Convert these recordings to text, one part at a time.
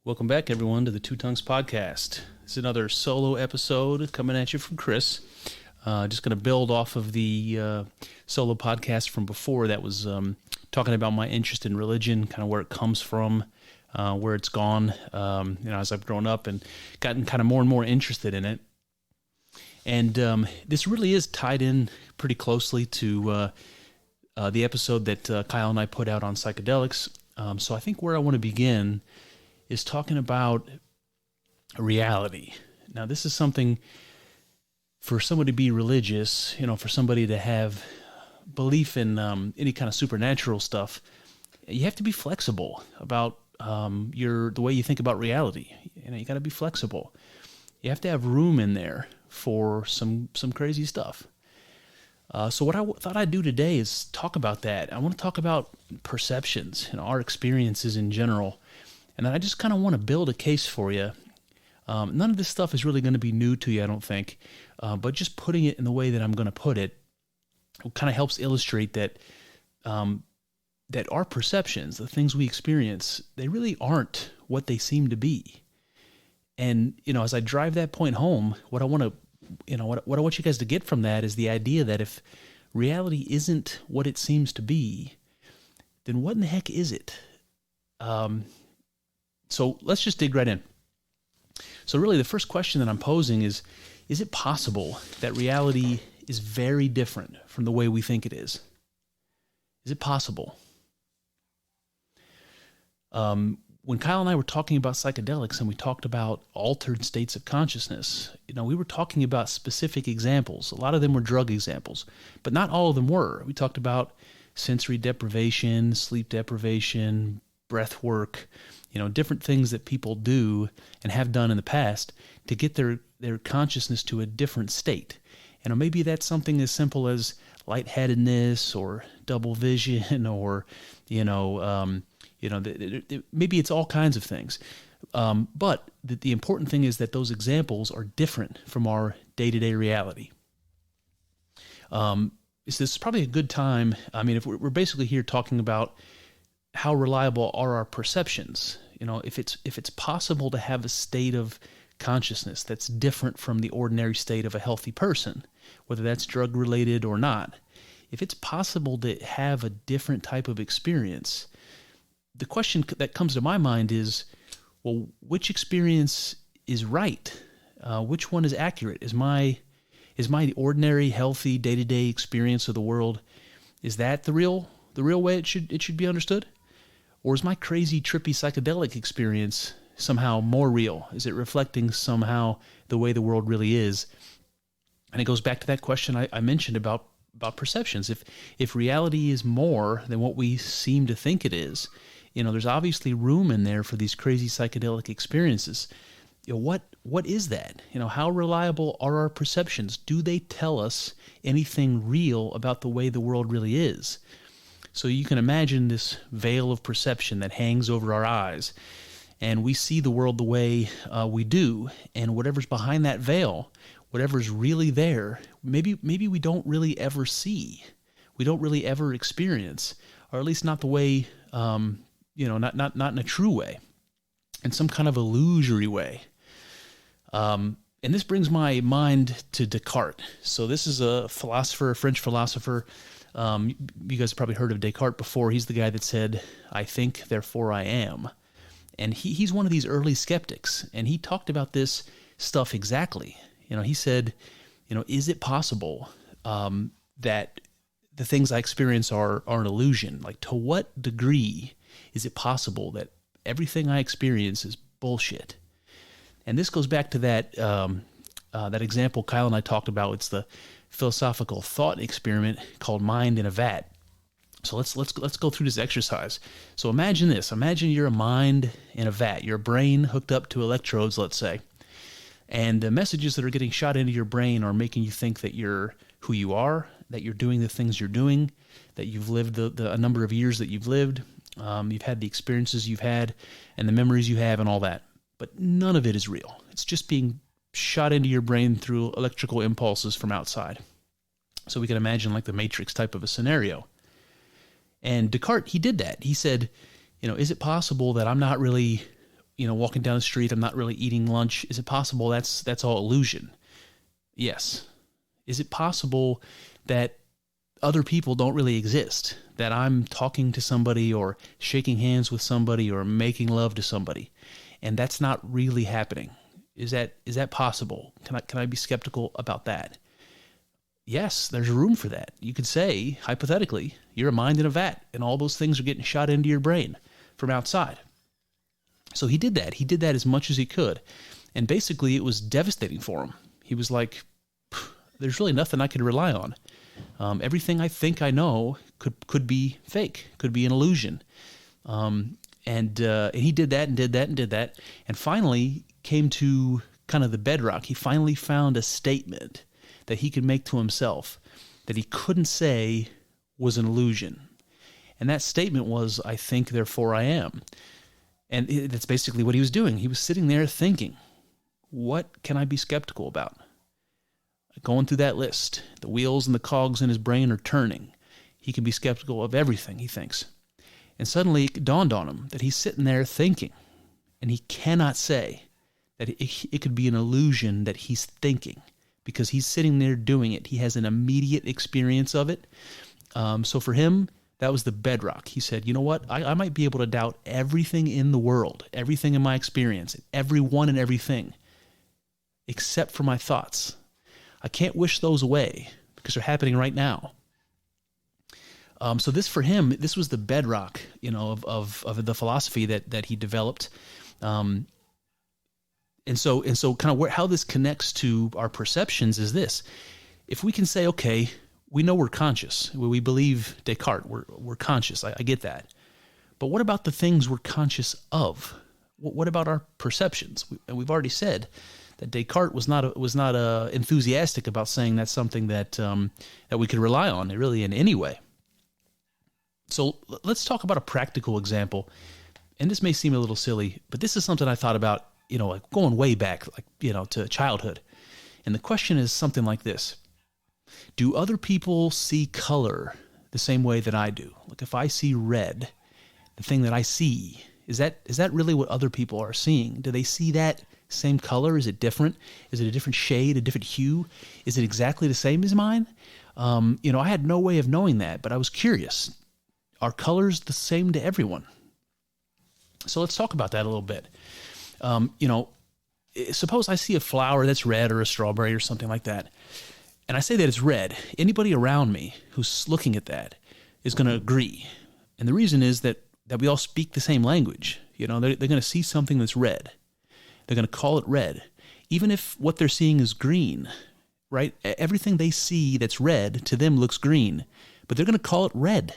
Welcome back, everyone, to the Two Tongues Podcast. It's another solo episode coming at you from Chris. Just going to build off of the solo podcast from before that was talking about my interest in religion, kind of where it comes from, where it's gone, as I've grown up and gotten kind of more and more interested in it. And this really is tied in pretty closely to the episode that Kyle and I put out on psychedelics. So I think where I want to begin is talking about reality. Now, this is something for somebody to be religious, for somebody to have belief in any kind of supernatural stuff. You have to be flexible about the way you think about reality. You got to be flexible. You have to have room in there for some crazy stuff. So what I thought I'd do today is talk about that. I want to talk about perceptions and our experiences in general. And then I just kind of want to build a case for you. None of this stuff is really going to be new to you, I don't think. But just putting it in the way that I'm going to put it kind of helps illustrate that that our perceptions, the things we experience, they really aren't what they seem to be. And, as I drive that point home, what I want you guys to get from that is the idea that if reality isn't what it seems to be, then what in the heck is it? So let's just dig right in. So really the first question that I'm posing is it possible that reality is very different from the way we think it is? Is it possible? When Kyle and I were talking about psychedelics and we talked about altered states of consciousness, we were talking about specific examples. A lot of them were drug examples, but not all of them were. We talked about sensory deprivation, sleep deprivation, breath work, different things that people do and have done in the past to get their consciousness to a different state. And maybe that's something as simple as lightheadedness or double vision or, maybe it's all kinds of things. But the important thing is that those examples are different from our day-to-day reality. This is probably a good time. If we're basically here talking about how reliable are our perceptions. If it's possible to have a state of consciousness that's different from the ordinary state of a healthy person, whether that's drug related or not, if it's possible to have a different type of experience, the question that comes to my mind is, well, which experience is right? Which one is accurate? Is my ordinary, healthy, day-to-day experience of the world, is that the real way it should be understood? Or is my crazy, trippy psychedelic experience somehow more real? Is it reflecting somehow the way the world really is? And it goes back to that question I mentioned about perceptions. If reality is more than what we seem to think it is, there's obviously room in there for these crazy psychedelic experiences. What is that? How reliable are our perceptions? Do they tell us anything real about the way the world really is? So you can imagine this veil of perception that hangs over our eyes, and we see the world the way we do, and whatever's behind that veil, whatever's really there, maybe we don't really ever see, we don't really ever experience, or at least not the way, not in a true way, in some kind of illusory way. And this brings my mind to Descartes. So this is a French philosopher. You guys have probably heard of Descartes before. He's the guy that said, "I think, therefore I am." And he's one of these early skeptics, and he talked about this stuff exactly. He said, is it possible that the things I experience are an illusion? Like, to what degree is it possible that everything I experience is bullshit? And this goes back to that example Kyle and I talked about. It's the philosophical thought experiment called Mind in a Vat. So let's go through this exercise. So imagine this. Imagine you're a mind in a vat. Your brain hooked up to electrodes, let's say. And the messages that are getting shot into your brain are making you think that you're who you are, that you're doing the things you're doing, that you've lived a number of years that you've lived, you've had the experiences you've had, and the memories you have and all that. But none of it is real. It's just being shot into your brain through electrical impulses from outside. So we can imagine like the Matrix type of a scenario. And Descartes, he did that. He said, is it possible that I'm not really walking down the street, I'm not really eating lunch. Is it possible that's all illusion? Yes. Is it possible that other people don't really exist, that I'm talking to somebody or shaking hands with somebody or making love to somebody, and that's not really happening? Is that possible? Can I be skeptical about that? Yes, there's room for that. You could say, hypothetically, you're a mind in a vat, and all those things are getting shot into your brain from outside. So he did that. He did that as much as he could, and basically it was devastating for him. He was like, there's really nothing I could rely on. Everything I think I know could be fake, could be an illusion. And he did that and did that and did that, and finally came to kind of the bedrock. He finally found a statement that he could make to himself that he couldn't say was an illusion. And that statement was, I think, therefore I am. And that's basically what he was doing. He was sitting there thinking, what can I be skeptical about? Going through that list, the wheels and the cogs in his brain are turning. He can be skeptical of everything, he thinks. And suddenly it dawned on him that he's sitting there thinking, and he cannot say that it could be an illusion that he's thinking, because he's sitting there doing it. He has an immediate experience of it. So for him, that was the bedrock. He said, you know what? I might be able to doubt everything in the world, everything in my experience, everyone and everything, except for my thoughts. I can't wish those away because they're happening right now. So this, for him, this was the bedrock, of the philosophy that he developed. And so kind of how this connects to our perceptions is this: if we can say, okay, we know we're conscious, we believe Descartes, we're conscious. I get that, but what about the things we're conscious of? What about our perceptions? We've already said that Descartes was not enthusiastic about saying that's something that we could rely on, really, in any way. So let's talk about a practical example, and this may seem a little silly, but this is something I thought about, like going way back, to childhood. And the question is something like this: do other people see color the same way that I do? Like if I see red, the thing that I see, is that really what other people are seeing? Do they see that same color? Is it different? Is it a different shade, a different hue? Is it exactly the same as mine? I had no way of knowing that, but I was curious. Are colors the same to everyone? So let's talk about that a little bit. Suppose I see a flower that's red, or a strawberry or something like that, and I say that it's red. Anybody around me who's looking at that is going to agree. And the reason is that we all speak the same language. They're going to see something that's red. They're going to call it red. Even if what they're seeing is green, right? Everything they see that's red to them looks green, but they're going to call it red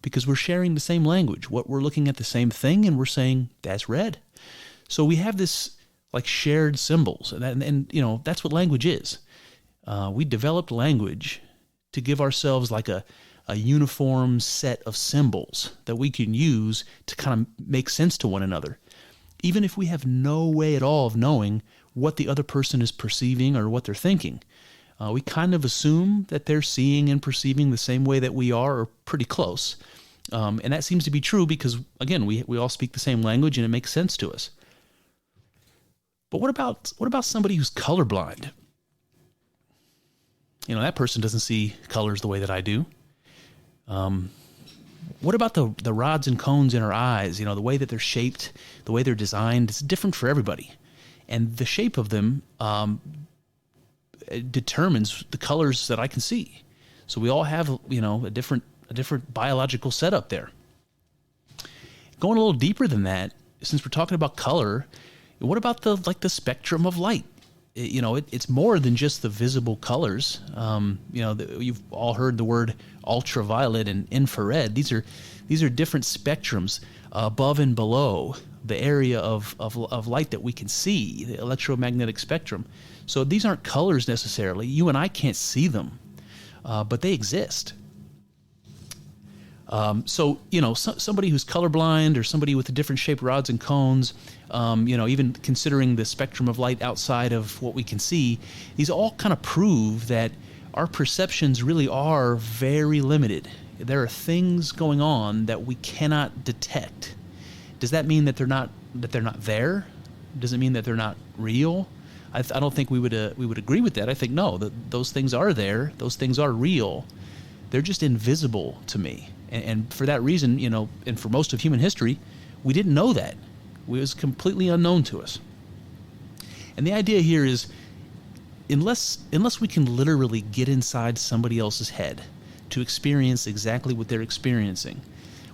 because we're sharing the same language. We're looking at the same thing and we're saying that's red. So we have this like shared symbols, and that's what language is. We developed language to give ourselves like a uniform set of symbols that we can use to kind of make sense to one another, even if we have no way at all of knowing what the other person is perceiving or what they're thinking. We kind of assume that they're seeing and perceiving the same way that we are, or pretty close. And that seems to be true because, again, we all speak the same language and it makes sense to us. But what about somebody who's colorblind? That person doesn't see colors the way that I do. What about the rods and cones in our eyes? The way that they're shaped, the way they're designed, it's different for everybody. And the shape of them determines the colors that I can see. So we all have, a different biological setup there. Going a little deeper than that, since we're talking about color, what about the spectrum of light? It's more than just the visible colors. You've all heard the word ultraviolet and infrared. These are different spectrums above and below the area of light that we can see, the electromagnetic spectrum. So these aren't colors necessarily. You and I can't see them, but they exist. Somebody who's colorblind, or somebody with the different shaped rods and cones, even considering the spectrum of light outside of what we can see, these all kind of prove that our perceptions really are very limited. There are things going on that we cannot detect. Does that mean that they're not they're not there. Doesn't mean that they're not real. I don't think we would agree with that. I think no, that those things are there. Those things are real. They're just invisible to me. And for that reason, and for most of human history, we didn't know that. It was completely unknown to us. And the idea here is, unless we can literally get inside somebody else's head to experience exactly what they're experiencing,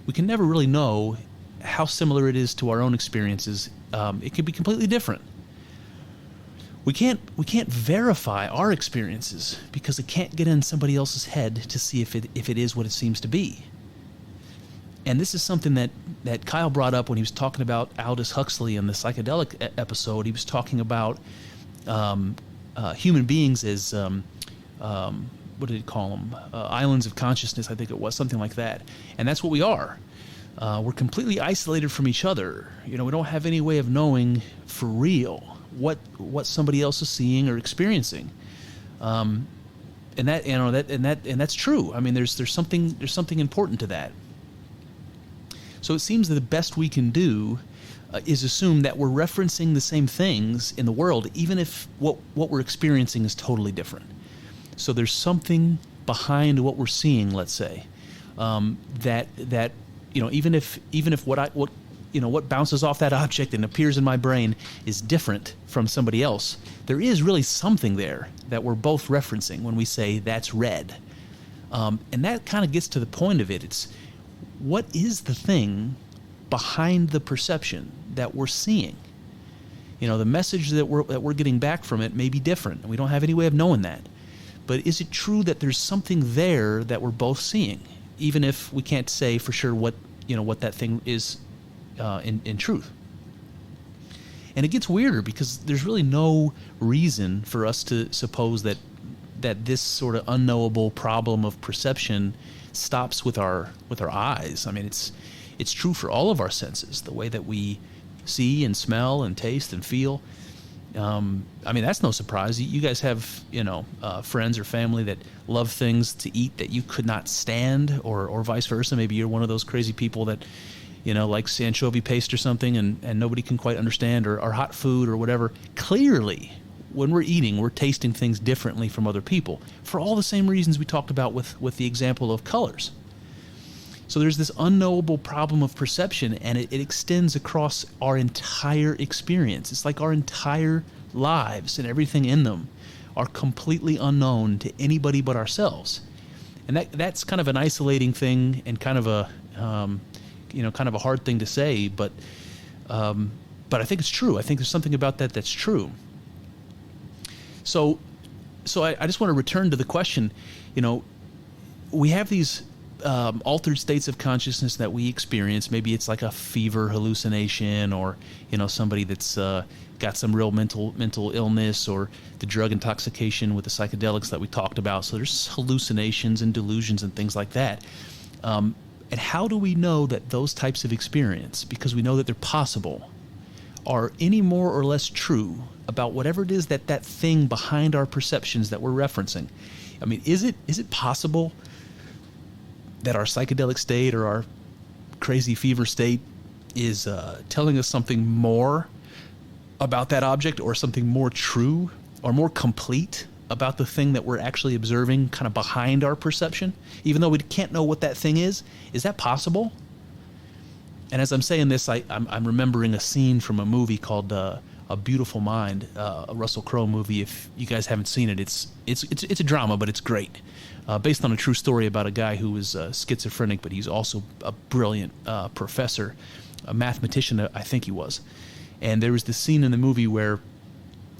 we can never really know how similar it is to our own experiences. It could be completely different. We can't verify our experiences because it can't get in somebody else's head to see if it is what it seems to be. And this is something that Kyle brought up when he was talking about Aldous Huxley in the psychedelic episode. He was talking about human beings as what did he call them? Islands of consciousness, I think it was, something like that. And that's what we are. We're completely isolated from each other. We don't have any way of knowing for real what somebody else is seeing or experiencing. And that's true. I mean, there's something important to that. So it seems that the best we can do is assume that we're referencing the same things in the world, even if what we're experiencing is totally different. So there's something behind what we're seeing, let's say, that even if what bounces off that object and appears in my brain is different from somebody else, there is really something there that we're both referencing when we say that's red. And that kind of gets to the point of it. It's what is the thing behind the perception that we're seeing? The message that we're getting back from it may be different, and we don't have any way of knowing that. But is it true that there's something there that we're both seeing, even if we can't say for sure what that thing is in truth? And it gets weirder because there's really no reason for us to suppose that this sort of unknowable problem of perception stops with our eyes. I mean, it's true for all of our senses, the way that we see and smell and taste and feel. I mean, that's no surprise. You guys have friends or family that love things to eat that you could not stand, or vice versa. Maybe you're one of those crazy people that likes anchovy paste or something, and nobody can quite understand, or hot food or whatever. Clearly, when we're eating, we're tasting things differently from other people for all the same reasons we talked about with the example of colors. So there's this unknowable problem of perception, and it extends across our entire experience. It's like our entire lives and everything in them are completely unknown to anybody but ourselves. And that's kind of an isolating thing and kind of a kind of a hard thing to say, but I think it's true. I think there's something about that that's true. So I just want to return to the question. We have these altered states of consciousness that we experience. Maybe it's like a fever hallucination, or somebody that's got some real mental illness, or the drug intoxication with the psychedelics that we talked about. So there's hallucinations and delusions and things like that. And how do we know that those types of experience, because we know that they're possible, are any more or less true about whatever it is that thing behind our perceptions that we're referencing? I mean, is it possible that our psychedelic state or our crazy fever state is telling us something more about that object, or something more true or more complete about the thing that we're actually observing kind of behind our perception, even though we can't know what that thing is? Is that possible? And as I'm saying this, I'm remembering a scene from a movie called A Beautiful Mind, a Russell Crowe movie. If you guys haven't seen it, it's a drama, but it's great. Based on a true story about a guy who was schizophrenic, but he's also a brilliant professor, a mathematician, I think he was. And there was this scene in the movie where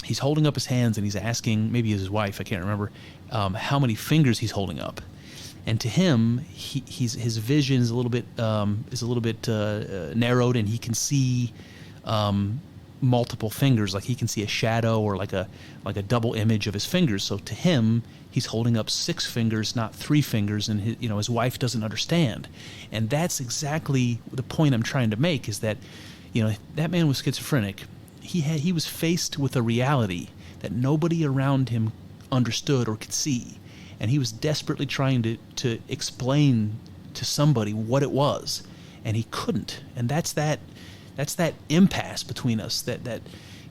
he's holding up his hands and he's asking, maybe his wife, I can't remember, how many fingers he's holding up. And to him, his vision is a little bit narrowed, and he can see multiple fingers, like he can see a shadow or like a double image of his fingers. So to him, he's holding up 6 fingers, not 3 fingers, and his wife doesn't understand. And that's exactly the point I'm trying to make, is that that man was schizophrenic. He was faced with a reality that nobody around him understood or could see, and he was desperately trying to explain to somebody what it was, and he couldn't. And that's that That's that impasse between us, that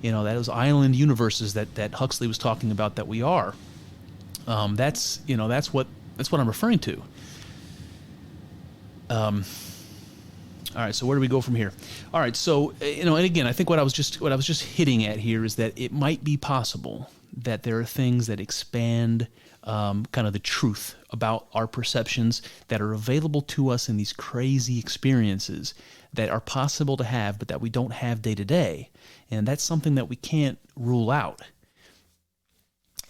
those island universes that Huxley was talking about that we are. That's what I'm referring to. All right, so where do we go from here? All right, so and again, I think what I was just hitting at here is that it might be possible that there are things that expand kind of the truth about our perceptions that are available to us in these crazy experiences that are possible to have, but that we don't have day to day, and that's something that we can't rule out.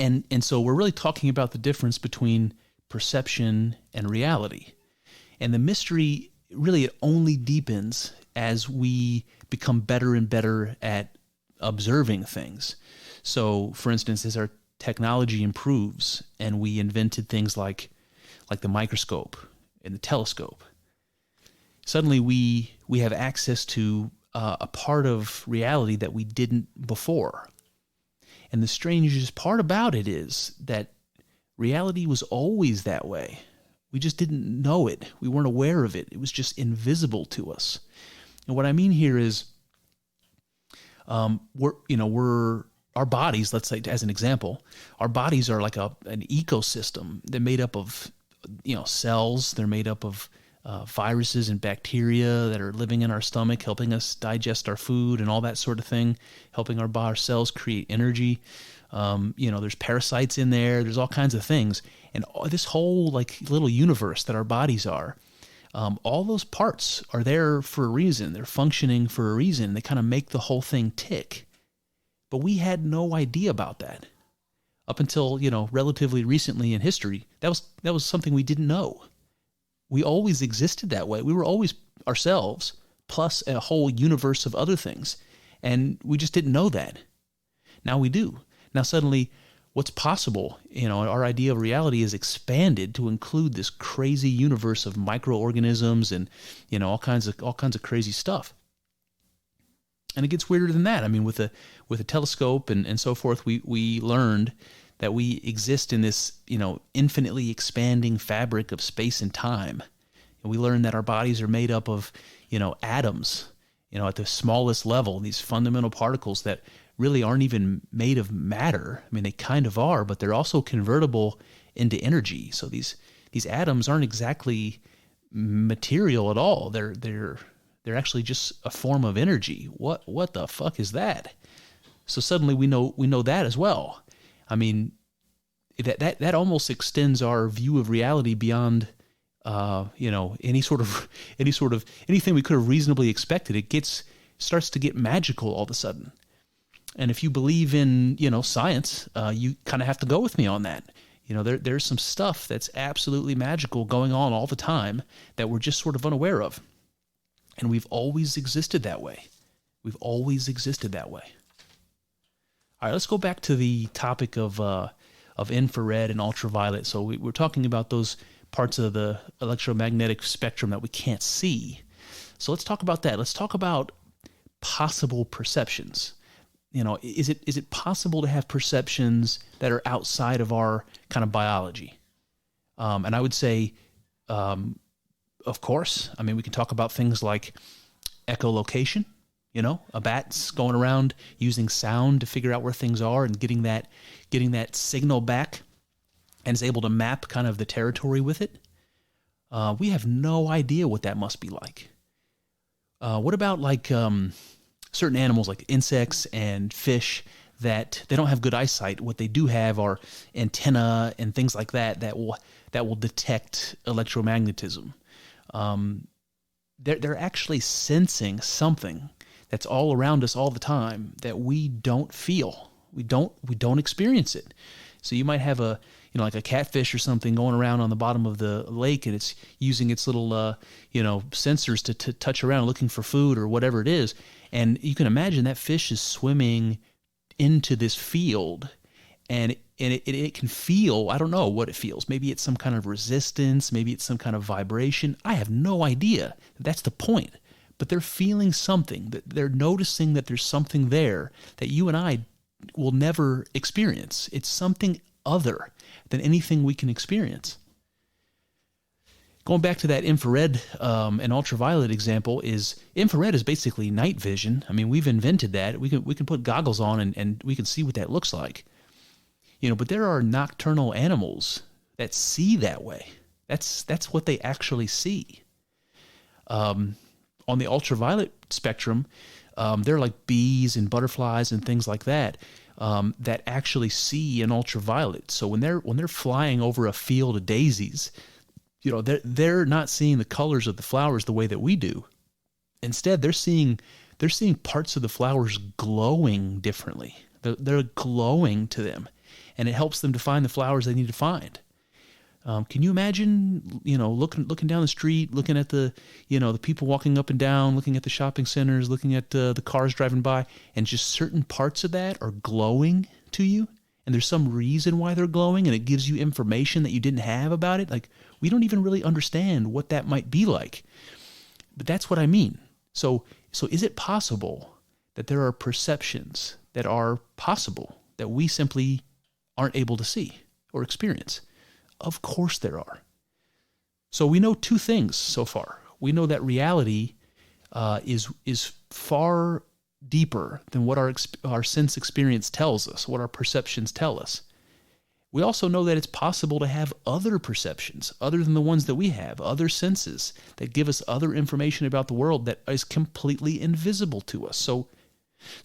And so we're really talking about the difference between perception and reality, and the mystery. Really, it only deepens as we become better and better at observing things. So, for instance, as our technology improves and we invented things like the microscope and the telescope, suddenly we have access to a part of reality that we didn't before. And the strangest part about it is that reality was always that way. We just didn't know it. We weren't aware of it. It was just invisible to us. And what I mean here is, we're our bodies. Let's say, as an example, our bodies are like an ecosystem. They're made up of, cells. They're made up of viruses and bacteria that are living in our stomach, helping us digest our food and all that sort of thing, helping our cells create energy. There's parasites in there. There's all kinds of things. And this whole little universe that our bodies are, all those parts are there for a reason. They're functioning for a reason. They kind of make the whole thing tick. But we had no idea about that up until, relatively recently in history. That was something we didn't know. We always existed that way. We were always ourselves plus a whole universe of other things. And we just didn't know that. Now we do. Now suddenly, what's possible, our idea of reality is expanded to include this crazy universe of microorganisms and, all kinds of crazy stuff. And it gets weirder than that. I mean, with a telescope and so forth, we learned that we exist in this, infinitely expanding fabric of space and time. And we learned that our bodies are made up of, atoms, at the smallest level, these fundamental particles that really aren't even made of matter. I mean, they kind of are, but they're also convertible into energy. So these atoms aren't exactly material at all. They're actually just a form of energy. What the fuck is that? So suddenly we know that as well. I mean, that almost extends our view of reality beyond anything we could have reasonably expected. It starts to get magical all of a sudden. And if you believe in, science, you kind of have to go with me on that. There's some stuff that's absolutely magical going on all the time that we're just sort of unaware of. And we've always existed that way. All right, let's go back to the topic of infrared and ultraviolet. So we're talking about those parts of the electromagnetic spectrum that we can't see. So let's talk about that. Let's talk about possible perceptions. Is it possible to have perceptions that are outside of our kind of biology? And I would say, of course. I mean, we can talk about things like echolocation. A bat's going around using sound to figure out where things are and getting that signal back, and is able to map kind of the territory with it. We have no idea what that must be like. What about certain animals like insects and fish that they don't have good eyesight? What they do have are antennae and things like that will detect electromagnetism. They're actually sensing something that's all around us all the time that we don't feel. We don't experience it. So you might have a catfish or something going around on the bottom of the lake, and it's using its little sensors to touch around looking for food or whatever it is. And you can imagine that fish is swimming into this field, and it can feel, I don't know what it feels. Maybe it's some kind of resistance. Maybe it's some kind of vibration. I have no idea. That's the point. But they're feeling something. That they're noticing that there's something there that you and I will never experience. It's something other than anything we can experience. Going back to that infrared and ultraviolet example, is infrared is basically night vision. I mean, we've invented that. We can put goggles on and we can see what that looks like. But there are nocturnal animals that see that way. That's what they actually see. On the ultraviolet spectrum, there are like bees and butterflies and things like that that actually see in ultraviolet. So when they're flying over a field of daisies, they're not seeing the colors of the flowers the way that we do. Instead, they're seeing parts of the flowers glowing differently. They're glowing to them, and it helps them to find the flowers they need to find. Can you imagine, looking down the street, looking at the people walking up and down, looking at the shopping centers, looking at the cars driving by, and just certain parts of that are glowing to you, and there's some reason why they're glowing, and it gives you information that you didn't have about it. Like, we don't even really understand what that might be like, but that's what I mean. So is it possible that there are perceptions that are possible that we simply aren't able to see or experience? Of course there are. So we know two things so far. We know that reality is far deeper than what our sense experience tells us, what our perceptions tell us. We also know that it's possible to have other perceptions other than the ones that we have, other senses that give us other information about the world that is completely invisible to us. So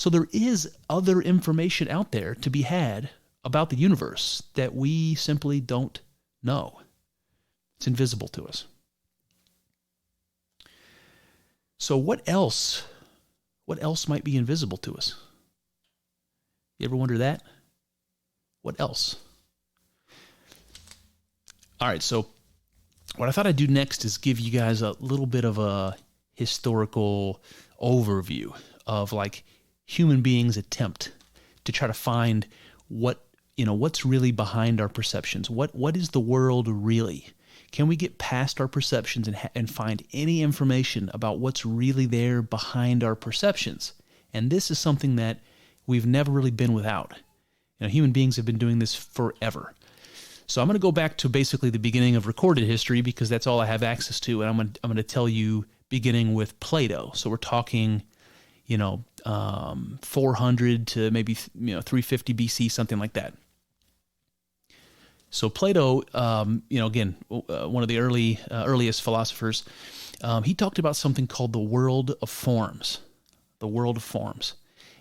there is other information out there to be had about the universe that we simply don't know. It's invisible to us. So what else might be invisible to us? You ever wonder that? What else? All right, so what I thought I'd do next is give you guys a little bit of a historical overview of like human beings' attempt to try to find what's really behind our perceptions. What is the world really? Can we get past our perceptions and find any information about what's really there behind our perceptions? And this is something that we've never really been without. Human beings have been doing this forever. So I'm going to go back to basically the beginning of recorded history because that's all I have access to, and I'm going to tell you beginning with Plato. So we're talking, 400 to maybe 350 BC, something like that. So Plato, again, one of the earliest philosophers, he talked about something called the world of forms. The world of forms,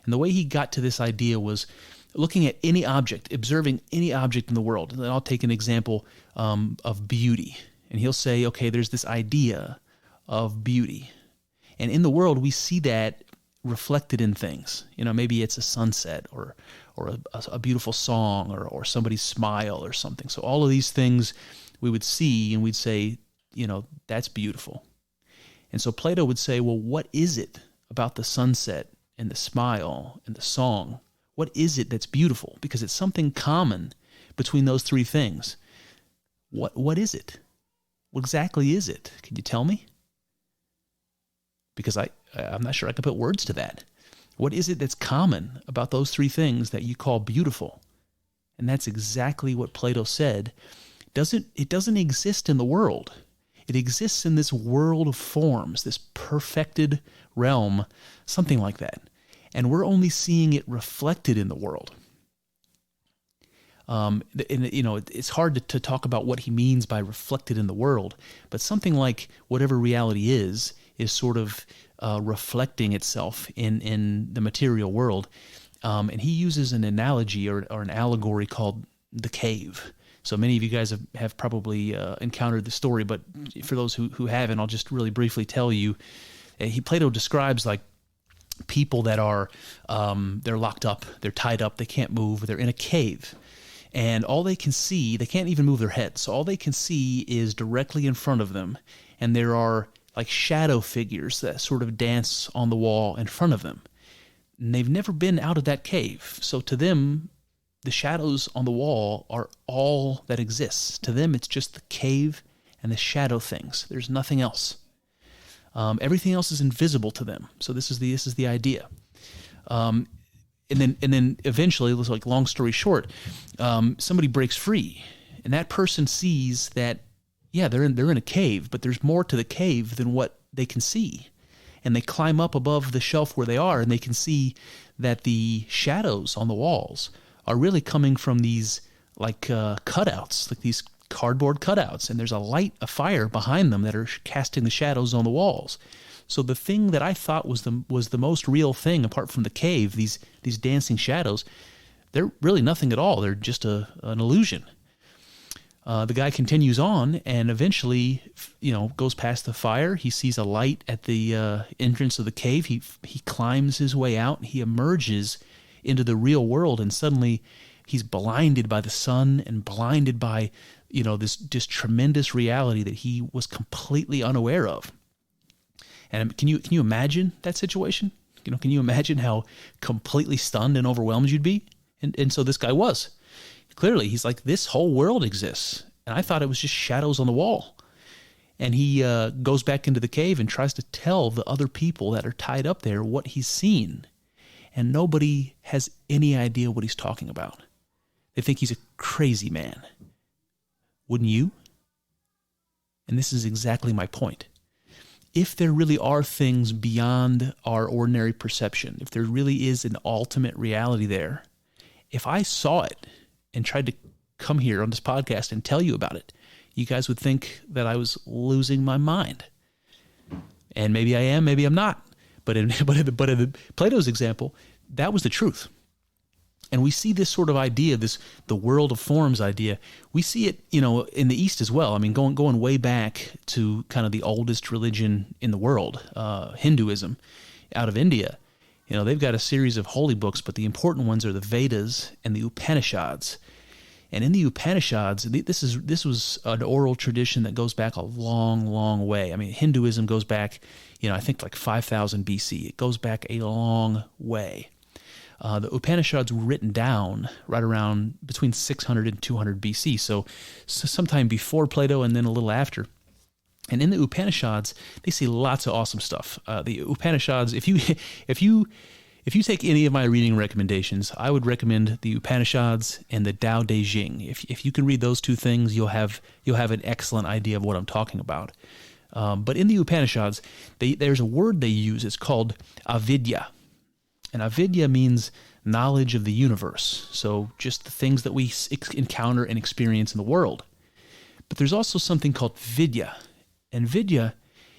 and the way he got to this idea was looking at any object, observing any object in the world. And then I'll take an example of beauty. And he'll say, okay, there's this idea of beauty. And in the world, we see that reflected in things. Maybe it's a sunset or a beautiful song or somebody's smile or something. So all of these things we would see and we'd say, that's beautiful. And so Plato would say, well, what is it about the sunset and the smile and the song? What is it that's beautiful? Because it's something common between those three things. What is it? What exactly is it? Can you tell me? Because I'm not sure I can put words to that. What is it that's common about those three things that you call beautiful? And that's exactly what Plato said. It doesn't exist in the world. It exists in this world of forms, this perfected realm, something like that. And we're only seeing it reflected in the world. It's hard to talk about what he means by reflected in the world, but something like whatever reality is sort of reflecting itself in the material world. And he uses an analogy or an allegory called the cave. So many of you guys have probably encountered the story, but for those who haven't, I'll just really briefly tell you. Plato describes like people that are they're locked up, they're tied up, they can't move, they're in a cave. And all they can see, they can't even move their heads. So all they can see is directly in front of them. And there are like shadow figures that sort of dance on the wall in front of them. And they've never been out of that cave. So to them, the shadows on the wall are all that exists. To them, it's just the cave and the shadow things. There's nothing else. Everything else is invisible to them. So this is the idea. And then eventually, it was like long story short, somebody breaks free, and that person sees that yeah, they're in a cave, but there's more to the cave than what they can see. And they climb up above the shelf where they are, and they can see that the shadows on the walls are really coming from these like cutouts, like these cardboard cutouts, and there's a fire behind them that are casting the shadows on the walls. So the thing that I thought was the most real thing, apart from the cave, these dancing shadows, they're really nothing at all. They're just an illusion. The guy continues on and eventually, goes past the fire. He sees a light at the entrance of the cave. He climbs his way out. He emerges into the real world, and suddenly he's blinded by the sun and blinded by, this tremendous reality that he was completely unaware of. And can you imagine that situation? Can you imagine how completely stunned and overwhelmed you'd be? And so this guy was. Clearly, he's like, this whole world exists, and I thought it was just shadows on the wall. And he goes back into the cave and tries to tell the other people that are tied up there what he's seen. And nobody has any idea what he's talking about. They think he's a crazy man. Wouldn't you? And this is exactly my point. If there really are things beyond our ordinary perception, if there really is an ultimate reality there, if I saw it and tried to come here on this podcast and tell you about it, you guys would think that I was losing my mind. And maybe I am, maybe I'm not. But in Plato's example, that was the truth. And we see this sort of idea, the world of forms idea. We see it, in the East as well. I mean, going way back to kind of the oldest religion in the world, Hinduism, out of India. They've got a series of holy books, but the important ones are the Vedas and the Upanishads. And in the Upanishads, this was an oral tradition that goes back a long, long way. I mean, Hinduism goes back, I think like 5000 BC. It goes back a long way. The Upanishads were written down right around between 600 and 200 BC, so sometime before Plato and then a little after. And in the Upanishads, they say lots of awesome stuff. The Upanishads, if you take any of my reading recommendations, I would recommend the Upanishads and the Tao Te Ching. If you can read those two things, you'll have an excellent idea of what I'm talking about. But in the Upanishads, there's a word they use. It's called Avidya. And Avidya means knowledge of the universe. So just the things that we encounter and experience in the world. But there's also something called Vidya. And Vidya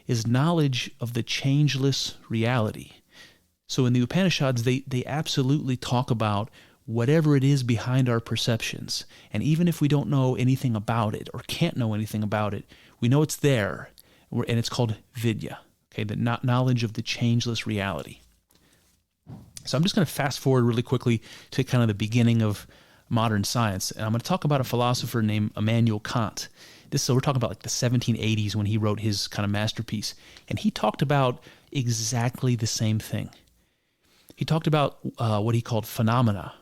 is knowledge of the changeless reality. So in the Upanishads, they absolutely talk about whatever it is behind our perceptions. And even if we don't know anything about it or can't know anything about it, we know it's there. And it's called Vidya, okay, the knowledge of the changeless reality. So I'm just going to fast forward really quickly to kind of the beginning of modern science. And I'm going to talk about a philosopher named Emmanuel Kant. So we're talking about like the 1780s when he wrote his kind of masterpiece. And he talked about exactly the same thing. He talked about what he called phenomena.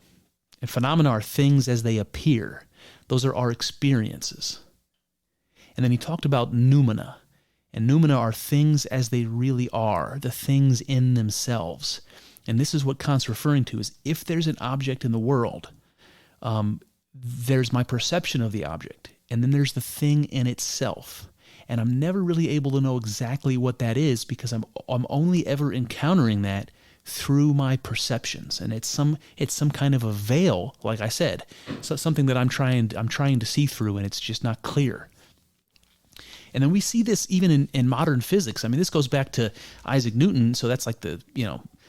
And phenomena are things as they appear. Those are our experiences. And then he talked about noumena. And noumena are things as they really are, the things in themselves. And this is what Kant's referring to, is if there's an object in the world, there's my perception of the object, and then there's the thing in itself. And I'm never really able to know exactly what that is because I'm only ever encountering that through my perceptions. And it's some kind of a veil, like I said, so something that I'm trying to see through, and it's just not clear. And then we see this even in modern physics. I mean, this goes back to Isaac Newton, so that's like the,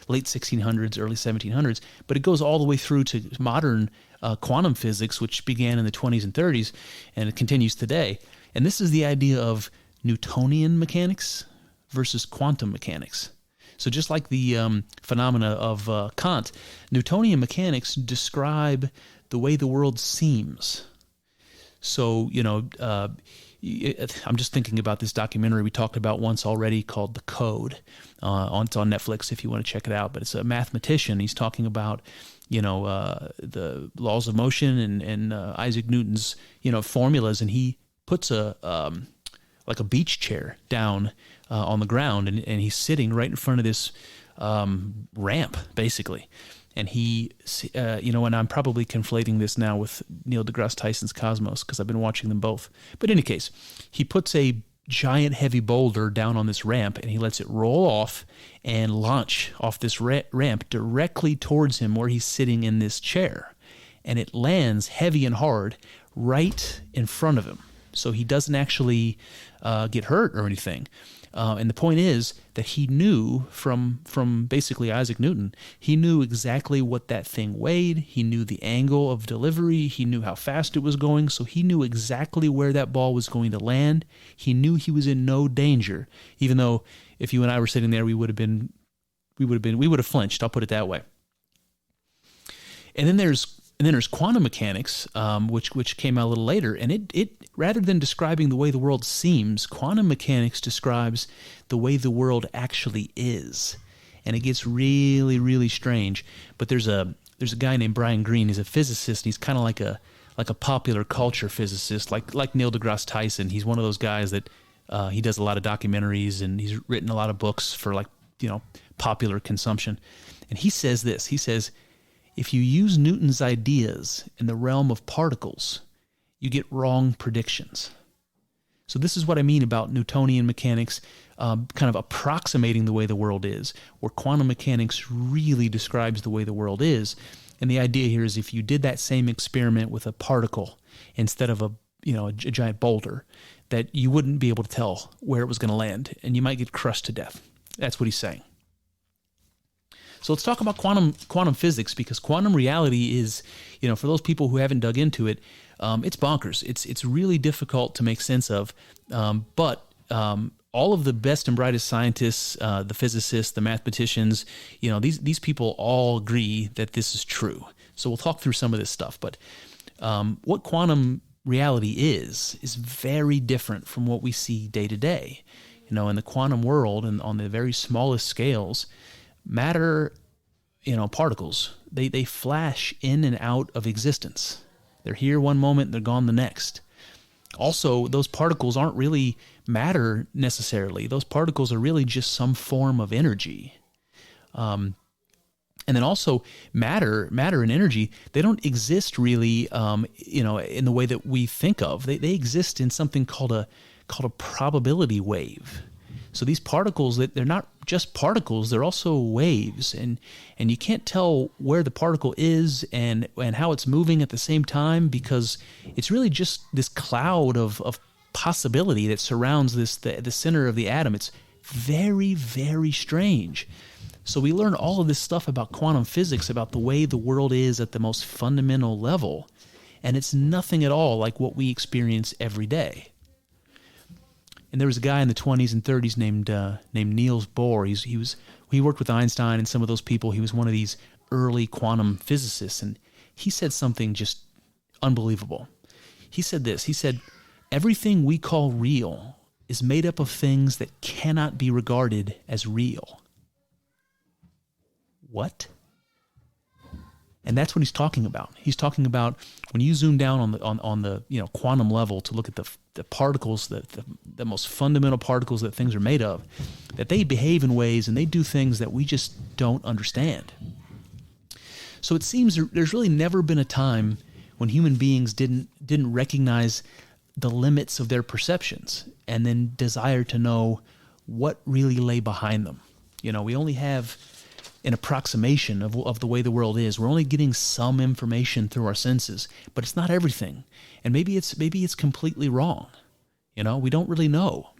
late 1600s, early 1700s, but it goes all the way through to modern quantum physics, which began in the 20s and 30s, and it continues today. And this is the idea of Newtonian mechanics versus quantum mechanics. So just like the phenomena of Kant, Newtonian mechanics describe the way the world seems. So, I'm just thinking about this documentary we talked about once already called The Code. It's on Netflix if you want to check it out. But it's a mathematician. He's talking about, the laws of motion and Isaac Newton's, formulas. And he puts like a beach chair down on the ground, and he's sitting right in front of this ramp, basically. And he, and I'm probably conflating this now with Neil deGrasse Tyson's Cosmos because I've been watching them both. But in any case, he puts a giant heavy boulder down on this ramp and he lets it roll off and launch off this ramp directly towards him where he's sitting in this chair. And it lands heavy and hard right in front of him. So he doesn't actually get hurt or anything. And the point is that he knew from basically Isaac Newton, he knew exactly what that thing weighed. He knew the angle of delivery. He knew how fast it was going. So he knew exactly where that ball was going to land. He knew he was in no danger, even though if you and I were sitting there, we would have flinched. I'll put it that way. And then there's quantum mechanics, which came out a little later, and it rather than describing the way the world seems, quantum mechanics describes the way the world actually is, and it gets really, really strange. But there's a guy named Brian Greene. He's a physicist. He's kind of like a popular culture physicist, like Neil deGrasse Tyson. He's one of those guys that he does a lot of documentaries, and he's written a lot of books for popular consumption. And he says this. He says, if you use Newton's ideas in the realm of particles, you get wrong predictions. So this is what I mean about Newtonian mechanics kind of approximating the way the world is, where quantum mechanics really describes the way the world is. And the idea here is if you did that same experiment with a particle instead of a giant boulder, that you wouldn't be able to tell where it was going to land, and you might get crushed to death. That's what he's saying. So let's talk about quantum physics, because quantum reality is, for those people who haven't dug into it, it's bonkers. It's really difficult to make sense of. But all of the best and brightest scientists, the physicists, the mathematicians, these people all agree that this is true. So we'll talk through some of this stuff. But what quantum reality is very different from what we see day to day. In the quantum world and on the very smallest scales, matter, particles, they flash in and out of existence. They're here one moment, they're gone the next. Also, those particles aren't really matter necessarily. Those particles are really just some form of energy. And then also matter and energy, they don't exist really, in the way that we think of. They exist in something called a probability wave. So these particles, they're not just particles, they're also waves, and you can't tell where the particle is and how it's moving at the same time, because it's really just this cloud of possibility that surrounds the center of the atom. It's very, very strange. So we learn all of this stuff about quantum physics, about the way the world is at the most fundamental level, and it's nothing at all like what we experience every day. And there was a guy in the 20s and 30s named Niels Bohr. He worked with Einstein and some of those people. He was one of these early quantum physicists, and he said something just unbelievable. He said this. He said, everything we call real is made up of things that cannot be regarded as real. What? And that's what he's talking about. He's talking about when you zoom down on the quantum level to look at the particles, the most fundamental particles that things are made of, that they behave in ways and they do things that we just don't understand. So it seems there's really never been a time when human beings didn't recognize the limits of their perceptions and then desire to know what really lay behind them. We only have an approximation of the way the world is. We're only getting some information through our senses, but it's not everything. And maybe it's completely wrong. We don't really know.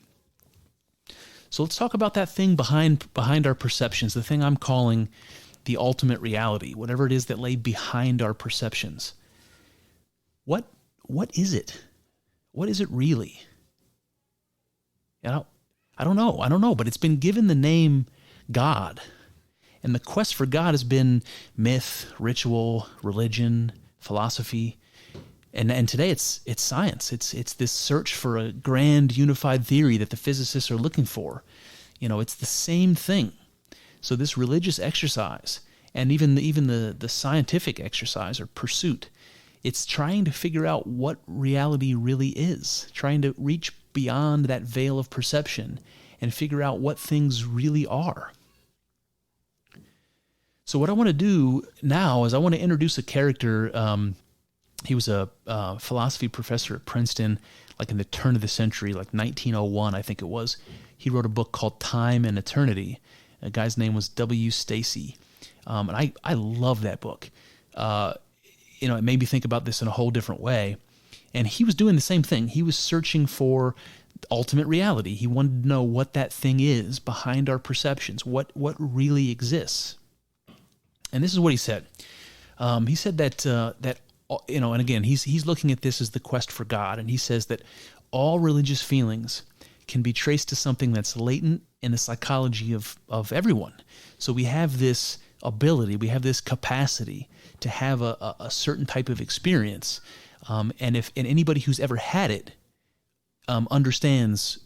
So let's talk about that thing behind our perceptions, the thing I'm calling the ultimate reality, whatever it is that lay behind our perceptions. What is it? What is it really? I don't know, but it's been given the name God. And the quest for God has been myth, ritual, religion, philosophy, and today it's science. It's this search for a grand unified theory that the physicists are looking for. It's the same thing. So this religious exercise and even the scientific exercise or pursuit, it's trying to figure out what reality really is, trying to reach beyond that veil of perception and figure out what things really are. So what I want to do now is I want to introduce a character. He was a philosophy professor at Princeton, like in the turn of the century, like 1901, I think it was. He wrote a book called Time and Eternity. The guy's name was W. Stacy. And I love that book. It made me think about this in a whole different way. And he was doing the same thing. He was searching for ultimate reality. He wanted to know what that thing is behind our perceptions, what really exists. And this is what he said. He said that and again, he's looking at this as the quest for God, and he says that all religious feelings can be traced to something that's latent in the psychology of everyone. So we have this ability, we have this capacity to have a certain type of experience, and anybody who's ever had it understands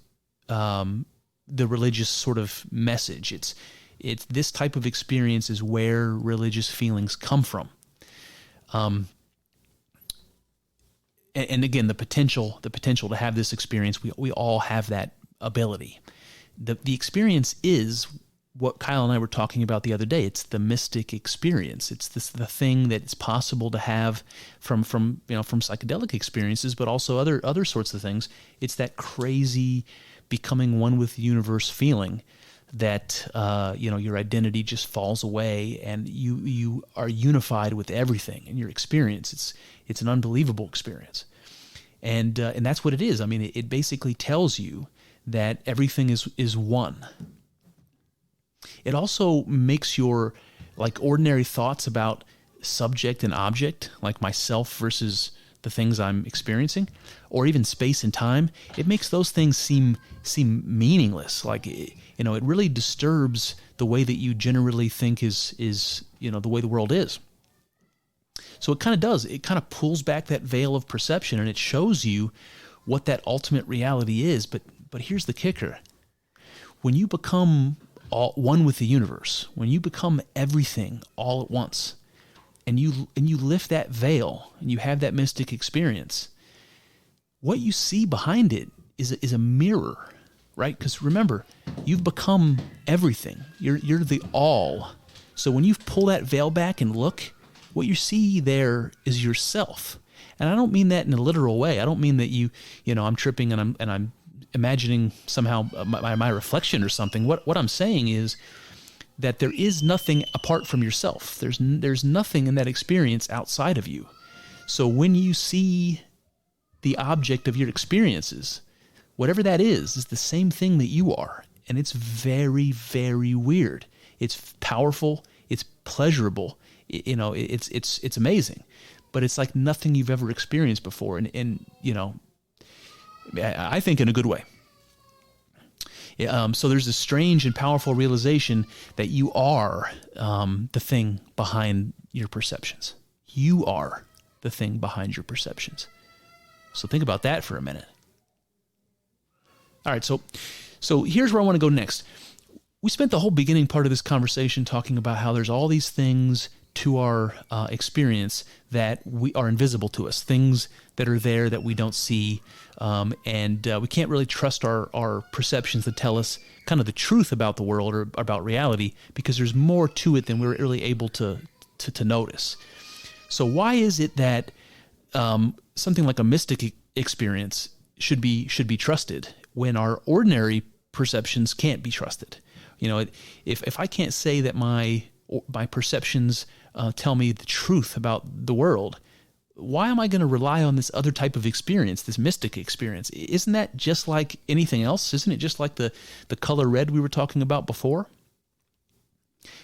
the religious sort of message. It's this type of experience is where religious feelings come from. And again, the potential to have this experience, we all have that ability. The experience is what Kyle and I were talking about the other day. It's the mystic experience. It's the thing that it's possible to have from psychedelic experiences, but also other sorts of things. It's that crazy becoming one with the universe feeling that your identity just falls away and you are unified with everything in your experience. It's an unbelievable experience, and that's what it is. I mean, it basically tells you that everything is one. It also makes your ordinary thoughts about subject and object, like myself versus the things I'm experiencing, or even space and time. It makes those things seem meaningless. It really disturbs the way that you generally think is the way the world is. So it kind of does. It kind of pulls back that veil of perception, and it shows you what that ultimate reality is. But here's the kicker: when you become one with the universe, when you become everything all at once, and you lift that veil and you have that mystic experience, what you see behind it is a mirror, right? Because remember, you've become everything. You're the all. So when you pull that veil back and look, what you see there is yourself. And I don't mean that in a literal way. I don't mean that I'm tripping and I'm imagining somehow my reflection or something. What I'm saying is that there is nothing apart from yourself. There's nothing in that experience outside of you. So when you see the object of your experiences, whatever that is the same thing that you are. And it's very, very weird. It's powerful. It's pleasurable. It's amazing. But it's like nothing you've ever experienced before. And I think in a good way. So there's this strange and powerful realization that you are the thing behind your perceptions. You are the thing behind your perceptions. So think about that for a minute. All right, so here's where I want to go next. We spent the whole beginning part of this conversation talking about how there's all these things to our experience that we are invisible to us, things that are there that we don't see, and we can't really trust our perceptions to tell us kind of the truth about the world or about reality, because there's more to it than we're really able to notice. So why is it that something like a mystic experience should be trusted when our ordinary perceptions can't be trusted? If I can't say that my perceptions tell me the truth about the world, why am I going to rely on this other type of experience, this mystic experience? Isn't that just like anything else? Isn't it just like the color red we were talking about before?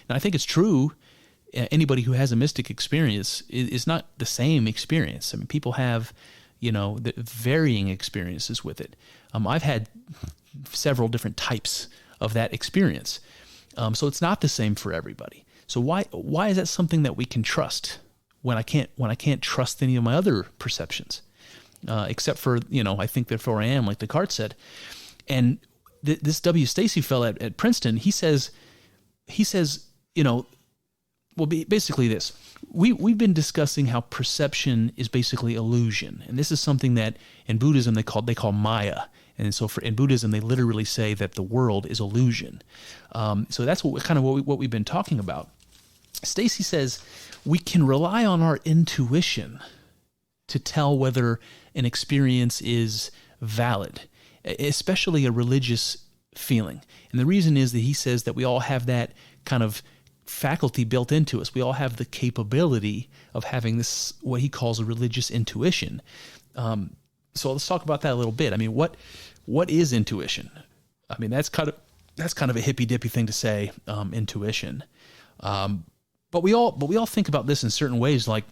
Now, I think it's true. Anybody who has a mystic experience is not the same experience. I mean, people have, the varying experiences with it. I've had several different types of that experience. So it's not the same for everybody. So why is that something that we can trust when I can't trust any of my other perceptions, except for I think therefore I am, like Descartes said. And this W. Stacy fellow at Princeton, he says basically this. We've been discussing how perception is basically illusion, and this is something that in Buddhism they call Maya. And so in Buddhism, they literally say that the world is illusion. So that's what we've been talking about. Stacy says we can rely on our intuition to tell whether an experience is valid, especially a religious feeling. And the reason is that he says that we all have that kind of faculty built into us. We all have the capability of having this, what he calls a religious intuition. So let's talk about that a little bit. I mean, what is intuition? I mean, that's kind of a hippy dippy thing to say, intuition. But we all think about this in certain ways, like,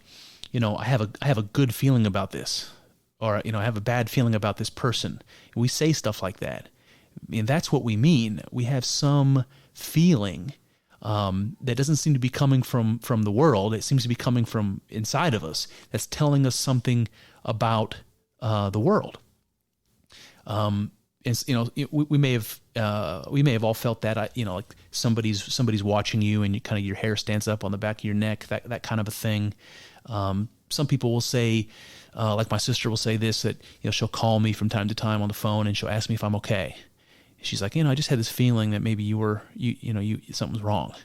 I have a good feeling about this, or I have a bad feeling about this person. We say stuff like that. I mean, that's what we mean. We have some feeling that doesn't seem to be coming from the world. It seems to be coming from inside of us. That's telling us something about the world. And we may have all felt that, like somebody's watching you, and you kind of, your hair stands up on the back of your neck, that kind of a thing. Some people will say, like my sister will say this, that she'll call me from time to time on the phone, and she'll ask me if I'm okay. She's like, I just had this feeling that maybe something's wrong.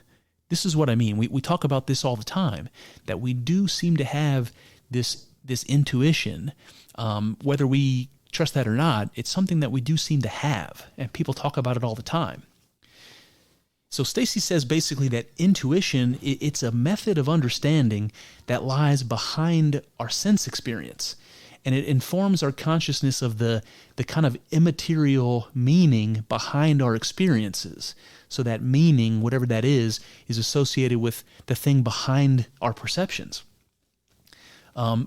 This is what I mean. We talk about this all the time, that we do seem to have this intuition, whether we trust that or not. It's something that we do seem to have, and people talk about it all the time. So Stacy says basically that intuition, it's a method of understanding that lies behind our sense experience, and it informs our consciousness of the kind of immaterial meaning behind our experiences. So that meaning, whatever that is associated with the thing behind our perceptions.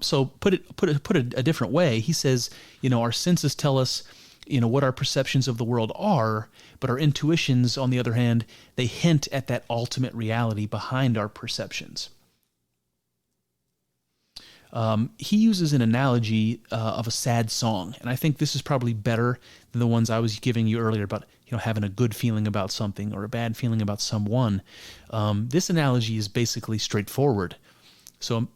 So put it a different way. He says, our senses tell us, what our perceptions of the world are, but our intuitions, on the other hand, they hint at that ultimate reality behind our perceptions. He uses an analogy of a sad song, and I think this is probably better than the ones I was giving you earlier about having a good feeling about something or a bad feeling about someone. This analogy is basically straightforward. So,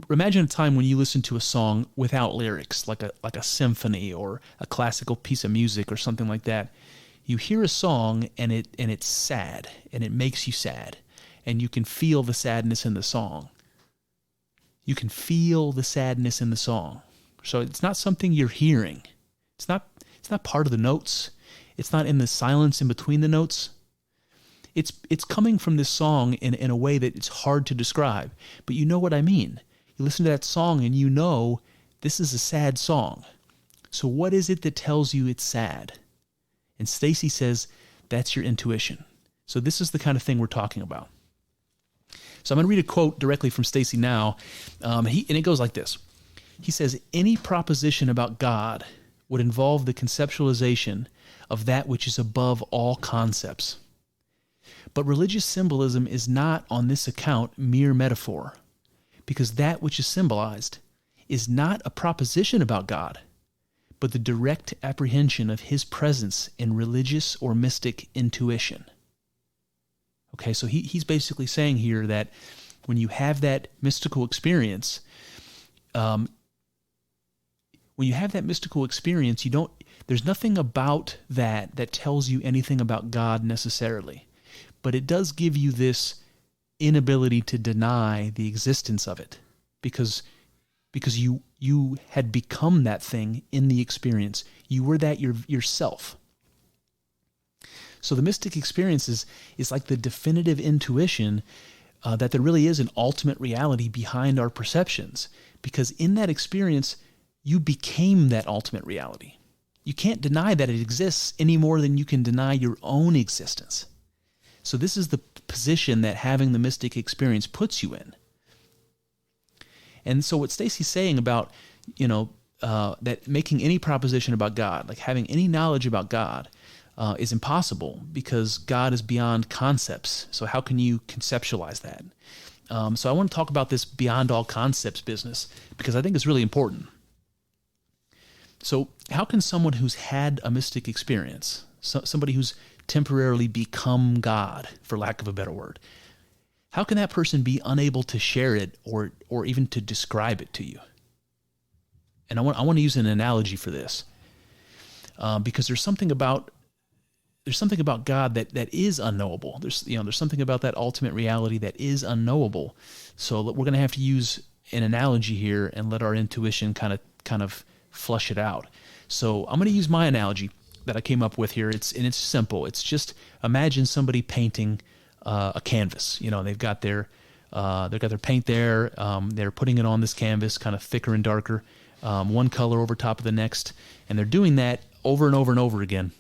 imagine a time when you listen to a song without lyrics, like a symphony or a classical piece of music or something like that. You hear a song and it's sad, and it makes you sad, and you can feel the sadness in the song. You can feel the sadness in the song. So it's not something you're hearing. It's not part of the notes. It's not in the silence in between the notes. It's coming from this song in a way that it's hard to describe. But you know what I mean. You listen to that song and you know this is a sad song. So what is it that tells you it's sad? And Stacy says that's your intuition. So this is the kind of thing we're talking about. So I'm going to read a quote directly from Stacy now, and it goes like this. He says, any proposition about God would involve the conceptualization of that which is above all concepts. But religious symbolism is not on this account mere metaphor, because that which is symbolized is not a proposition about God, but the direct apprehension of his presence in religious or mystic intuition. Okay, so he's basically saying here that when you have that mystical experience, there's nothing about that tells you anything about God necessarily, but it does give you this inability to deny the existence of it, because you had become that thing in the experience. You were that yourself. So the mystic experience is like the definitive intuition that there really is an ultimate reality behind our perceptions, because in that experience, you became that ultimate reality. You can't deny that it exists any more than you can deny your own existence. So this is the position that having the mystic experience puts you in. And so what Stacy's saying about, that making any proposition about God, like having any knowledge about God, is impossible because God is beyond concepts. So how can you conceptualize that? So I want to talk about this beyond all concepts business because I think it's really important. So how can someone who's had a mystic experience, somebody who's temporarily become God, for lack of a better word, how can that person be unable to share it or even to describe it to you? And I want to use an analogy for this because there's something about something about God that is unknowable. There's something about that ultimate reality that is unknowable. So we're going to have to use an analogy here and let our intuition kind of flush it out. So I'm going to use my analogy that I came up with here. It's simple. It's just imagine somebody painting a canvas. They've got their paint there. They're putting it on this canvas, kind of thicker and darker, one color over top of the next, and they're doing that over and over and over again.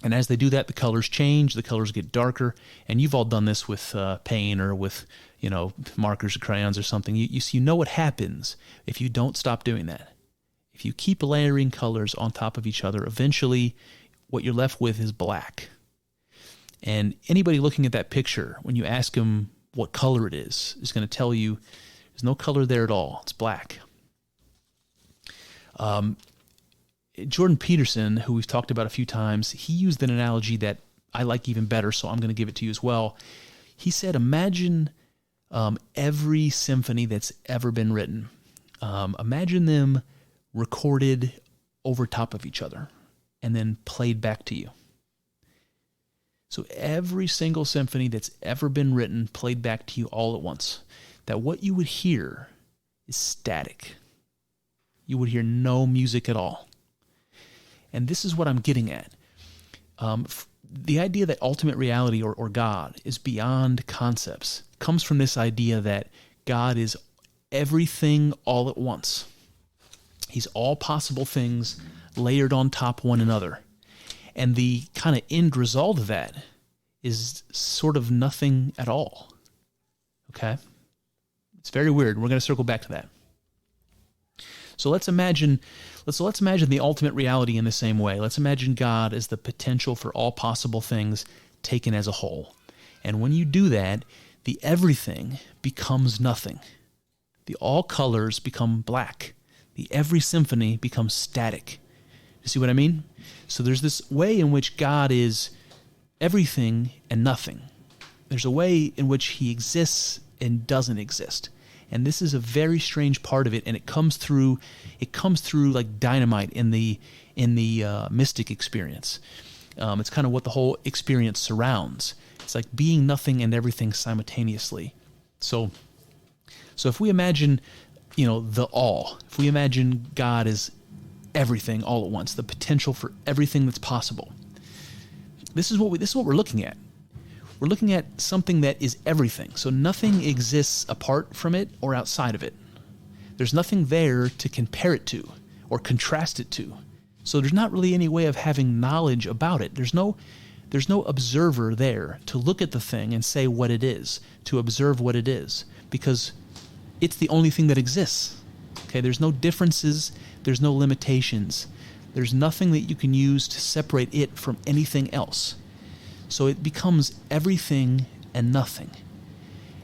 And as they do that, the colors change, the colors get darker, and you've all done this with paint or with markers or crayons or something. You know what happens if you don't stop doing that. If you keep layering colors on top of each other, eventually what you're left with is black. And anybody looking at that picture, when you ask them what color it is going to tell you there's no color there at all. It's black. Jordan Peterson, who we've talked about a few times, he used an analogy that I like even better, so I'm going to give it to you as well. He said, imagine every symphony that's ever been written. Imagine them recorded over top of each other and then played back to you. So every single symphony that's ever been written played back to you all at once. That what you would hear is static. You would hear no music at all. And this is what I'm getting at. The idea that ultimate reality or God is beyond concepts comes from this idea that God is everything all at once. He's all possible things layered on top of one another. And the kind of end result of that is sort of nothing at all. Okay? It's very weird. We're going to circle back to that. So let's imagine the ultimate reality in the same way. Let's imagine God as the potential for all possible things taken as a whole. And when you do that, the everything becomes nothing. The all colors become black. The every symphony becomes static. You see what I mean? So there's this way in which God is everything and nothing. There's a way in which he exists and doesn't exist. And this is a very strange part of it, and it comes through like dynamite in the mystic experience. It's kind of what the whole experience surrounds. It's like being nothing and everything simultaneously. So if we imagine, the all, if we imagine God as everything all at once, the potential for everything that's possible, this is what we're looking at. We're looking at something that is everything. So nothing exists apart from it or outside of it. There's nothing there to compare it to or contrast it to. So there's not really any way of having knowledge about it. There's no observer there to look at the thing and say what it is, to observe what it is, because it's the only thing that exists. Okay, there's no differences, there's no limitations. There's nothing that you can use to separate it from anything else. So it becomes everything and nothing.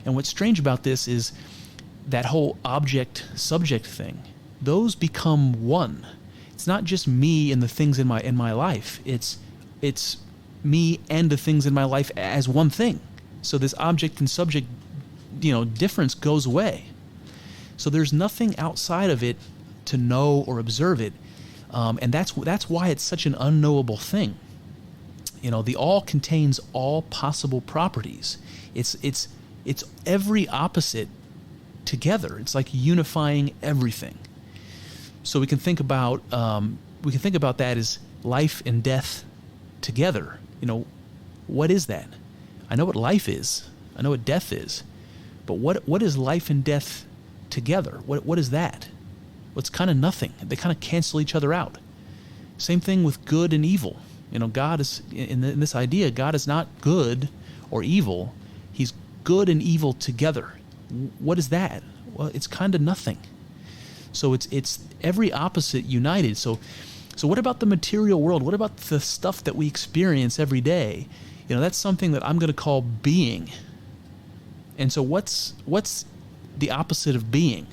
And what's strange about this is that whole object-subject thing. Those become one. It's not just me and the things in my life. It's me and the things in my life as one thing. So this object and subject, difference goes away. So there's nothing outside of it to know or observe it, and that's why it's such an unknowable thing. The all contains all possible properties. It's every opposite together. It's like unifying everything. So we can think about that as life and death together. What is that? I know what life is. I know what death is. But what is life and death together? What is that? Well, it's kind of nothing. They kind of cancel each other out. Same thing with good and evil. God is, in this idea, God is not good or evil. He's good and evil together. What is that? Well, it's kind of nothing. So it's every opposite united. So what about the material world? What about the stuff that we experience every day? That's something that I'm going to call being. And so what's the opposite of being?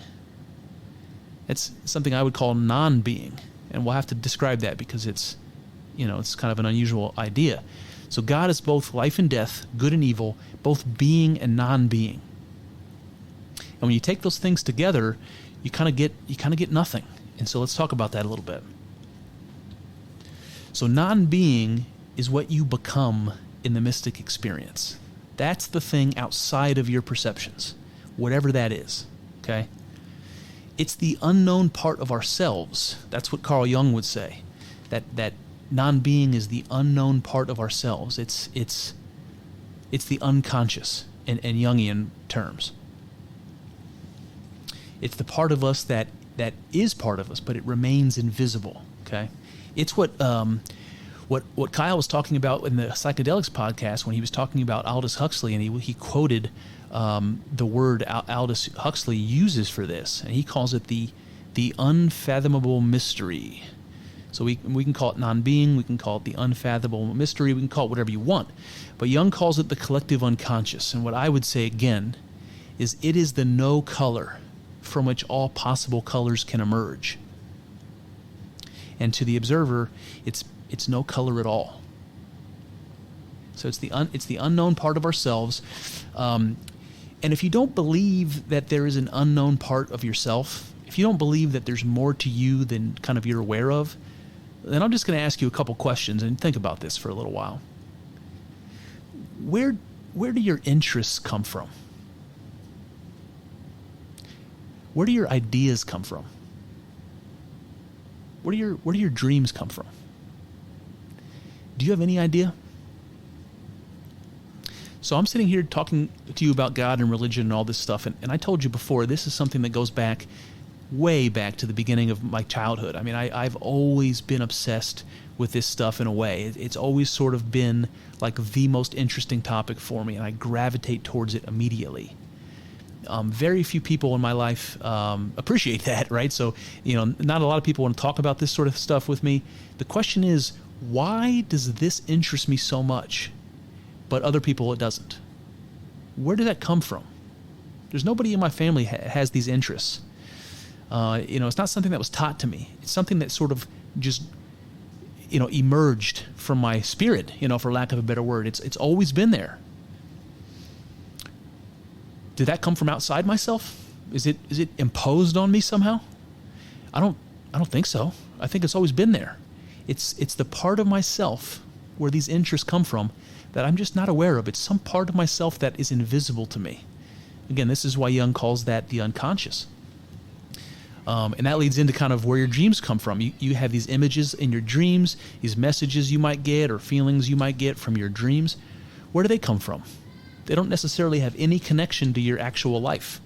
It's something I would call non-being. And we'll have to describe that because it's kind of an unusual idea. So God is both life and death, good and evil, both being and non-being. And when you take those things together, you kind of get nothing. And so let's talk about that a little bit. So non-being is what you become in the mystic experience. That's the thing outside of your perceptions, whatever that is, okay? It's the unknown part of ourselves. That's what Carl Jung would say, that non-being is the unknown part of ourselves. It's the unconscious in Jungian terms. It's the part of us that is part of us, but it remains invisible, okay? It's what Kyle was talking about in the Psychedelics podcast when he was talking about Aldous Huxley, and he quoted the word Aldous Huxley uses for this, and he calls it the unfathomable mystery. So we can call it non-being, we can call it the unfathomable mystery, we can call it whatever you want. But Jung calls it the collective unconscious, and what I would say again is it is the no color from which all possible colors can emerge. And to the observer, it's no color at all. So it's the unknown part of ourselves. And if you don't believe that there is an unknown part of yourself, if you don't believe that there's more to you than kind of you're aware of, then I'm just going to ask you a couple questions and think about this for a little while. Where do your interests come from? Where do your ideas come from? Where do your dreams come from? Do you have any idea? So I'm sitting here talking to you about God and religion and all this stuff, and I told you before, this is something that goes back, way back to the beginning of my childhood. I mean, I've always been obsessed with this stuff in a way. It's always sort of been like the most interesting topic for me, and I gravitate towards it immediately. Very few people in my life appreciate that, right? So, not a lot of people want to talk about this sort of stuff with me. The question is, why does this interest me so much, but other people it doesn't? Where did that come from? There's nobody in my family has these interests. It's not something that was taught to me. It's something that sort of just, emerged from my spirit, for lack of a better word. It's always been there. Did that come from outside myself? Is it imposed on me somehow? I don't think so. I think it's always been there. It's the part of myself where these interests come from that I'm just not aware of. It's some part of myself that is invisible to me. Again, this is why Jung calls that the unconscious. And that leads into kind of where your dreams come from. You have these images in your dreams, these messages you might get or feelings you might get from your dreams. Where do they come from? They don't necessarily have any connection to your actual life.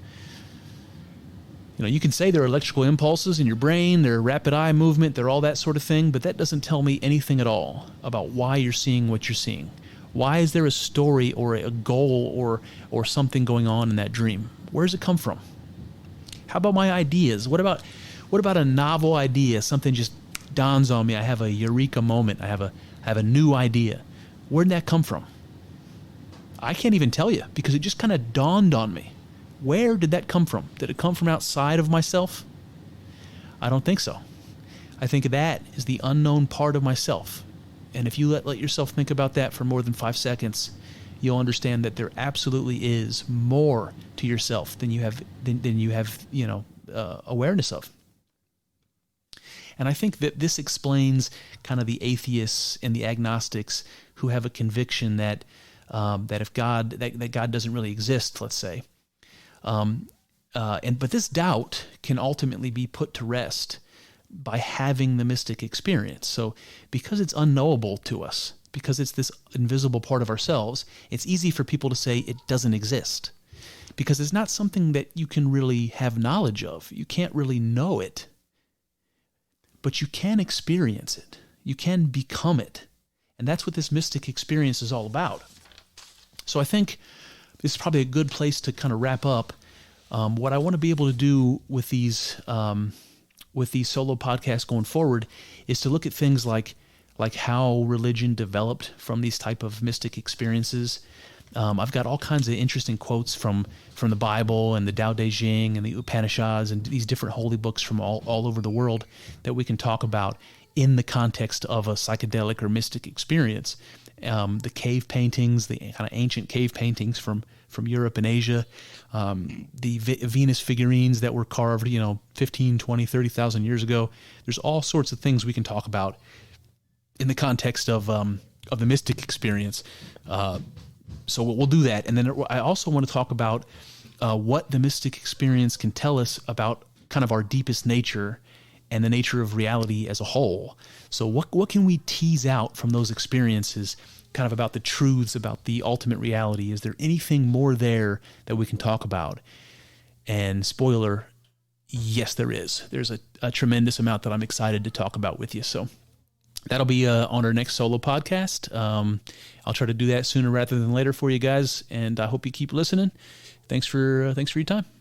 You can say they're electrical impulses in your brain, they're rapid eye movement, they're all that sort of thing, but that doesn't tell me anything at all about why you're seeing what you're seeing. Why is there a story or a goal or something going on in that dream? Where does it come from? How about my ideas? What about a novel idea? Something just dawns on me. I have a eureka moment. I have a new idea. Where did that come from? I can't even tell you because it just kind of dawned on me. Where did that come from? Did it come from outside of myself? I don't think so. I think that is the unknown part of myself. And if you let yourself think about that for more than 5 seconds, you'll understand that there absolutely is more to yourself than you have awareness of. And I think that this explains kind of the atheists and the agnostics who have a conviction that if God doesn't really exist, let's say, but this doubt can ultimately be put to rest by having the mystic experience. So because it's unknowable to us, because it's this invisible part of ourselves, it's easy for people to say it doesn't exist because it's not something that you can really have knowledge of. You can't really know it, but you can experience it. You can become it. And that's what this mystic experience is all about. So I think this is probably a good place to kind of wrap up. What I want to be able to do with these solo podcasts going forward is to look at things like how religion developed from these type of mystic experiences. I've got all kinds of interesting quotes from the Bible and the Tao Te Ching and the Upanishads and these different holy books from all over the world that we can talk about in the context of a psychedelic or mystic experience. The cave paintings, the kind of ancient cave paintings from Europe and Asia, the Venus figurines that were carved, 15, 20, 30,000 years ago. There's all sorts of things we can talk about in the context of of the mystic experience. So we'll do that. And then I also want to talk about what the mystic experience can tell us about kind of our deepest nature and the nature of reality as a whole. So what can we tease out from those experiences, kind of about the truths, about the ultimate reality? Is there anything more there that we can talk about? And spoiler, yes, there is. There's a tremendous amount that I'm excited to talk about with you. So that'll be on our next solo podcast. I'll try to do that sooner rather than later for you guys, and I hope you keep listening. Thanks for your time.